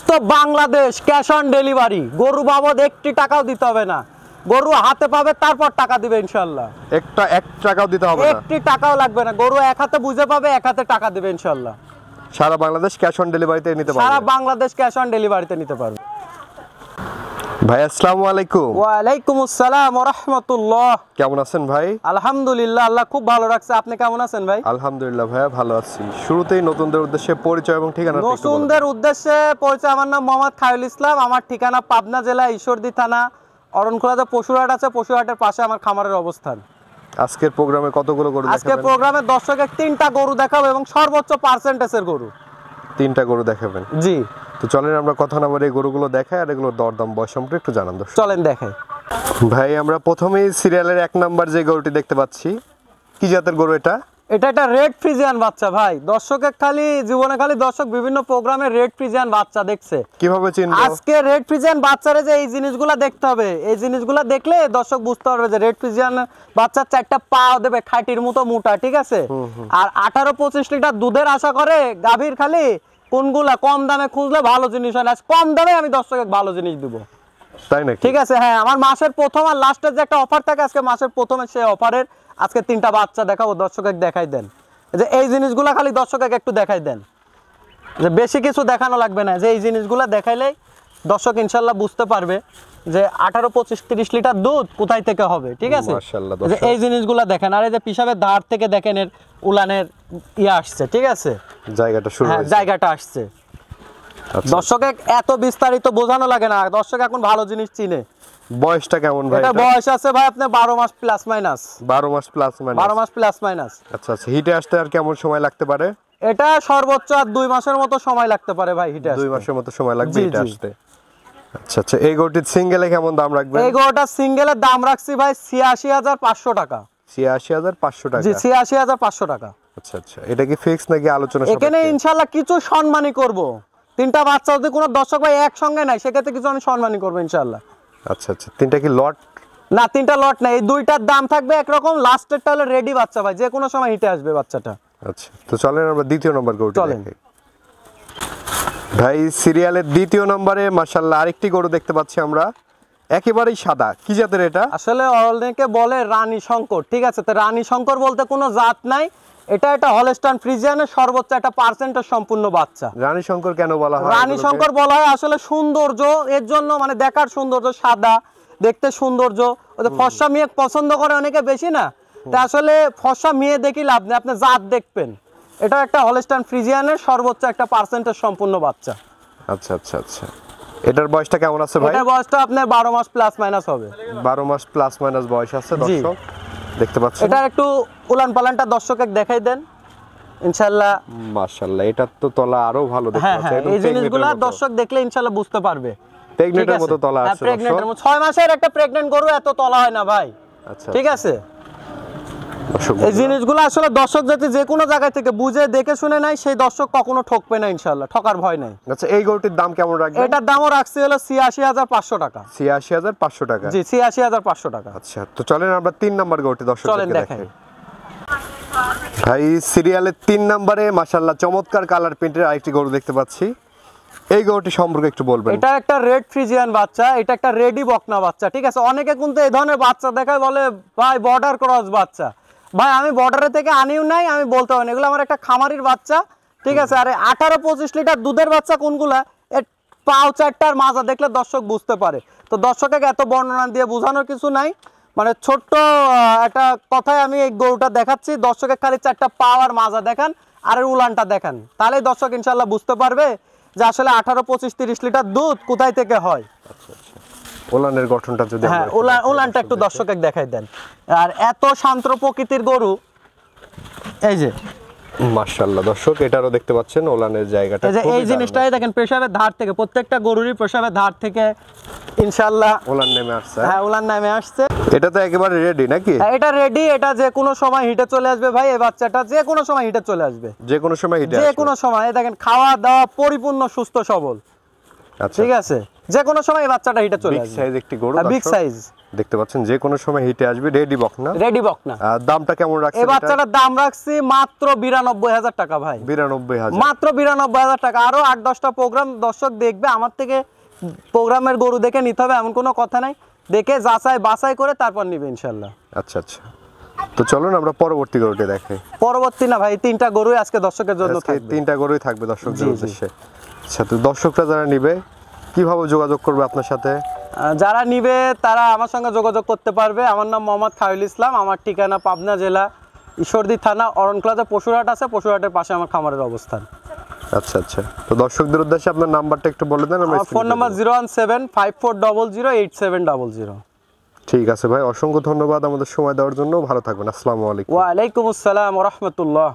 সমস্ত Bangladesh cash on delivery. গরু বাবদ একটি টাকাও দিতে হবে না, গরু হাতে পাবে তারপর টাকা দিবে ইনশাআল্লাহ। এক টাকাও দিতে হবে না, একটি টাকাও লাগবে না, গরু এক হাতে বুঝে পাবে, এক হাতে টাকা দিবে ইনশাআল্লাহ। সারা বাংলাদেশ ক্যাশ অন ডেলিভারিতে নিতে পারবে, সারা বাংলাদেশ ক্যাশ অন ডেলিভারিতে নিতে পারবে। ভাই আসসালামু আলাইকুম। ওয়া আলাইকুম আসসালাম ওয়া রাহমাতুল্লাহ। কেমন আছেন ভাই? আলহামদুলিল্লাহ, আল্লাহ খুব ভালো রাখছে। আপনি কেমন আছেন ভাই? আলহামদুলিল্লাহ ভাইয়া ভালো আছি। শুরুতেই নতুনদের উদ্দেশ্যে পরিচয় এবং ঠিকানা। নতুনদের উদ্দেশ্যে পরিচয়, আমার নাম মোহাম্মদ খায়রুল ইসলাম। আমার ঠিকানা পাবনা জেলা ঈশ্বরদী থানা অরণখোলাতে পশুরহাট আছে, পশুরহাটের পাশে আমার খামারের অবস্থান। আজকের প্রোগ্রামে কতগুলো গরু দেখাবেন? আজকের প্রোগ্রামে দর্শকের 3টা গরু দেখাবো এবং সর্বোচ্চ পার্সেন্টেজের গরু। 3টা গরু দেখাবেন? জি। তো চলেন আমরা কথা না বলে এই গরুগুলো দেখাই আর এগুলোর দরদাম বয়স সম্পর্কে একটু জানান দর্শক। চলেন দেখাই ভাই। আমরা প্রথমেই সিরিয়ালের 1 নাম্বার যে গরুটি দেখতে পাচ্ছি, কি জাতের গরু এটা? এটা একটা রেড ফ্রিজিয়ান বাচ্চা ভাই। দর্শকের জীবনে দর্শক বিভিন্ন প্রোগ্রামে রেড ফ্রিজিয়ান বাচ্চা দেখছে, কিভাবে চিনবো? আজকে রেড ফ্রিজিয়ান বাচ্চারে যে এই জিনিসগুলো দেখতে হবে, এই জিনিসগুলো দেখলে দর্শক বুঝতে পারবে যে রেড ফ্রিজিয়ান বাচ্চার 4টা পা দেবে খাঁটির মতো মোটা, ঠিক আছে? আর 18-25 লিটার দুধের আশা করে গাভীর। খালি কোনগুলা কম দামে খুঁজলে ভালো জিনিস হয় না, কম দামে আমি দর্শকে ভালো জিনিস দিব, তাই নাকি? ঠিক আছে। হ্যাঁ, আমার মাসের প্রথম আর লাস্টের যে একটা অফার থাকে, আজকে মাসের প্রথমে সেই অফারের আজকে 3টা বাচ্চা দেখাবো। দর্শকে দেখাই দেন যে এই জিনিসগুলা, খালি দর্শকে একটু দেখাই দেন, যে বেশি কিছু দেখানো লাগবে না, যে এই জিনিসগুলা দেখাইলেই দর্শক ইনশাল্লাহ বুঝতে পারবে যে 18-25-30 লিটার দুধ কোথায় থেকে হবে, ঠিক আছে? মাশাআল্লাহ। যে এই জিনিসগুলা দেখেন, আর এই যে পিসাবের ধার থেকে দেখেন এর উলানের আসছে, ঠিক আছে? জায়গাটা শুরু হ্যাঁ, হয়েছে, জায়গাটা আসছে। দর্শকে এত বিস্তারিত বোঝানো লাগে না, দর্শক এখন ভালো জিনিস চিনে। বয়সটা কেমন ভাই? এটা বয়স আছে ভাই আপনার 12 মাস প্লাস মাইনাস। 12 মাস প্লাস মাইনাস। 12 মাস প্লাস মাইনাস। আচ্ছা আচ্ছা। হিটে আসতে আর কেমন সময় লাগতে পারে? এটা সর্বোচ্চ আর 2 মাসের মতো সময় লাগতে পারে ভাই হিটে আসতে। 2 মাসের মতো সময় লাগবে জি, হিটে জি। আসতে। আচ্ছা আচ্ছা। এই গরুটির সিঙ্গেলে কেমন দাম রাখবেন? এই গরুটা সিঙ্গেলের দাম রাখছি ভাই ৮৬,৫০০ টাকা। ৮৬,৫০০ টাকা? জি, ৮৬,৫০০ টাকা। আচ্ছা আচ্ছা। এটা কি ফিক্স নাকি আলোচনা সাপেক্ষে? এখানে ইনশাআল্লাহ কিছু সম্মানই করব। 3টা বাচ্চা যদি কোনো দর্শক ভাই একসঙ্গে নাই, সেক্ষেত্রে কিছু আমি সম্মানই করব ইনশাআল্লাহ। আচ্ছা আচ্ছা। 3টা কি লট? না, 3টা লট না, এই 2টার দাম থাকবে একরকম। লাস্টেরটা হলো রেডি বাচ্চা ভাই, যে কোনো সময় হিটে আসবে বাচ্চাটা। আচ্ছা। তো চলেন আমরা দ্বিতীয় নম্বর গরুটি চলেন। দেখাই। ভাই সিরিয়ালের 2য় নম্বরে মাশাআল্লাহ আরেকটি গরু দেখতে পাচ্ছি আমরা, একেবারেই সাদা। কি জাতের এটা? আসলে অনেকে বলে রানী শঙ্কর, ঠিক আছে? তো রানী শঙ্কর বলতে কোনো জাত নাই, এটা একটা হলস্টাইন ফ্রিজিয়ানের সর্বোচ্চ একটা পার্সেন্টেজ সম্পূর্ণ বাচ্চা। রানী শঙ্কর কেন বলা হয়? রানী শঙ্কর বলা হয় আসলে সৌন্দর্য এর জন্য, মানে দেখার সৌন্দর্য, সাদা দেখতে সৌন্দর্য। ওদের ফর্সা মেয়ে পছন্দ করে অনেকে বেশি না, তা আসলে ফর্সা মেয়ে দেখি লাভ নেই, আপনি জাত দেখবেন। এটা একটা হলস্টাইন ফ্রিজিয়ানের সর্বোচ্চ একটা পার্সেন্টেজ সম্পূর্ণ বাচ্চা। আচ্ছা আচ্ছা আচ্ছা। এটার বয়সটা কেমন আছে ভাই? এটার বয়সটা আপনার 12 মাস প্লাস মাইনাস হবে। 12 মাস প্লাস মাইনাস বয়স আছে দর্শক, দেখতে পাচ্ছেন। এটার একটু উলান পালানটা দর্শককে দেখাই দেন ইনশাআল্লাহ। মাশাআল্লাহ। এটা তো তলা আরো ভালো দেখতে হ্যাঁ পাচ্ছেন, হ্যাঁ, একদম এই জিনিসগুলো প্রেগনেন্টের মতো। দর্শক দেখলে ইনশাআল্লাহ বুঝতে পারবে। প্রেগনেন্টের মতো তলা আছে। প্রেগনেন্টের মতো 6 মাসের একটা প্রেগনেন্ট গরু এত তলা হয় না ভাই। আচ্ছা, ঠিক আছে? দর্শক এই জিনিসগুলো আসলে দর্শক যদি যে কোনো জায়গা থেকে বুঝে দেখে শুনে নাই, সেই দর্শক কখনো ঠকবে না ইনশাআল্লাহ, ঠকার ভয় নাই। আচ্ছা। এই গরুটির দাম কেমন রাখবেন? এটার দামও রাখছি হলো ৮৬,৫০০ টাকা। ৮৬,৫০০ টাকা? জি, ৮৬,৫০০ টাকা। আচ্ছা। তো চলেন আমরা 3 নাম্বার গরুটি দর্শকদেরকে চলেন দেখাই। দেখাই। ভাই সিরিয়ালের 3 নম্বরে মাশাআল্লাহ চমৎকার কালার প্রিন্টের আরেকটি গরু দেখতে পাচ্ছি, এই গরুটি সম্পর্কে একটু বলবেন? এটা একটা রেড ফ্রিজিয়ান বাচ্চা, এটা একটা রেডি বকনা বাচ্চা, ঠিক আছে? অনেকে কিন্তু এই ধরনের বাচ্চা দেখায় বলে ভাই বর্ডার ক্রস বাচ্চা। ভাই আমি বর্ডারে থেকে আনিও নাই, আমি বলতে পারি না, এগুলো আমার একটা খামারির বাচ্চা, ঠিক আছে? আরে 18-25 লিটার দুধের বাচ্চা কোনগুলা, এর পাও 4টার মাজা দেখলে দর্শক বুঝতে পারে। তো দর্শককে এত বর্ণনা দিয়ে বোঝানোর কিছু নাই, মানে ছোট্ট একটা কথায় আমি এই গরুটা দেখাচ্ছি। দর্শকের খালি 4টা পা আর মাজা দেখান, আর এর উলানটা দেখান, তাহলেই দর্শক ইনশাআল্লাহ বুঝতে পারবে যে আসলে 18-25-30 লিটার দুধ কোথায় থেকে হয়। আচ্ছা আচ্ছা। ওলানের গঠনটা যদি হ্যাঁ, উলানটা একটু দর্শককে দেখাই দেন। আর এত শান্ত প্রকৃতির গরু, এই যে মাশাআল্লাহ দর্শক, এটারও দেখতে পাচ্ছেন ওলানের জায়গাটা। এই জিনিসটাই দেখেন, পেশাবের ধার থেকে, প্রত্যেকটা গরুরই পেশাবের ধার থেকে ইনশাআল্লাহ ওলান নেমে আসছে। হ্যাঁ, ওলান নামে আসছে। এটা তো একেবারে রেডি নাকি? এটা রেডি, এটা যে কোনো সময় হিটে চলে আসবে ভাই। এই বাচ্চাটা যে কোনো সময় হিটে চলে আসবে, যে কোনো সময় হিটে যে আসবে? কোনো সময়। দেখেন খাওয়া দাওয়া পরিপূর্ণ সুস্থ সবল, আচ্ছা। ঠিক আছে? যে কোনো সময় এই বাচ্চাটা হিটে চলে বিগ আসবে। সাইজ একটি গরু, বিগ সাইজ। দেখতে পাচ্ছেন যে কোনো সময় হিটে আসবে, রেডি বকনা। রেডি বকনা। দামটা কেমন রাখছেন? এই বাচ্চাটার দাম রাখছি মাত্র 92,000 টাকা ভাই। 92,000 মাত্র 92,000 টাকা। আরো 8-10টা প্রোগ্রাম দর্শক দেখবে, আমার থেকে প্রোগ্রামের গরু দেখে নিতে হবে এমন কোনো কথা নাই, দেখে যাচাই বাছাই করে তারপর নিবে ইনশাল্লাহ। আচ্ছা আচ্ছা, তো চলুন আমরা পরবর্তী গরুটি দেখাই। পরবর্তী না ভাই, 3টা গরুই আজকে দর্শকের জন্য আজকে থাকবে। 3টা গরুই থাকবে দর্শকদের জি, জি। উদ্দেশ্যে। আচ্ছা, তো দর্শকরা যারা নিবে কিভাবে যোগাযোগ করবে আপনার সাথে? যারা নিবে তারা আমার সঙ্গে যোগাযোগ করতে পারবে। আমার নাম মোহাম্মদ খায়রুল ইসলাম, আমার ঠিকানা পাবনা জেলা ঈশ্বরদী থানা অরণখোলাতে পশুরহাট আছে, পশুরহাটের পাশে আমার খামারের অবস্থান। আচ্ছা আচ্ছা, তো দর্শকদের উদ্দেশ্যে আপনার নাম্বারটা একটু বলে দেন। আমার ফোন নাম্বার 01754008700। ঠিক আছে ভাই, অসংখ্য ধন্যবাদ আমাদের সময় দেওয়ার জন্য। ভালো থাকবেন, আসসালামু আলাইকুম। ওয়ালাইকুম আসসালাম ওয়া রাহমাতুল্লাহ।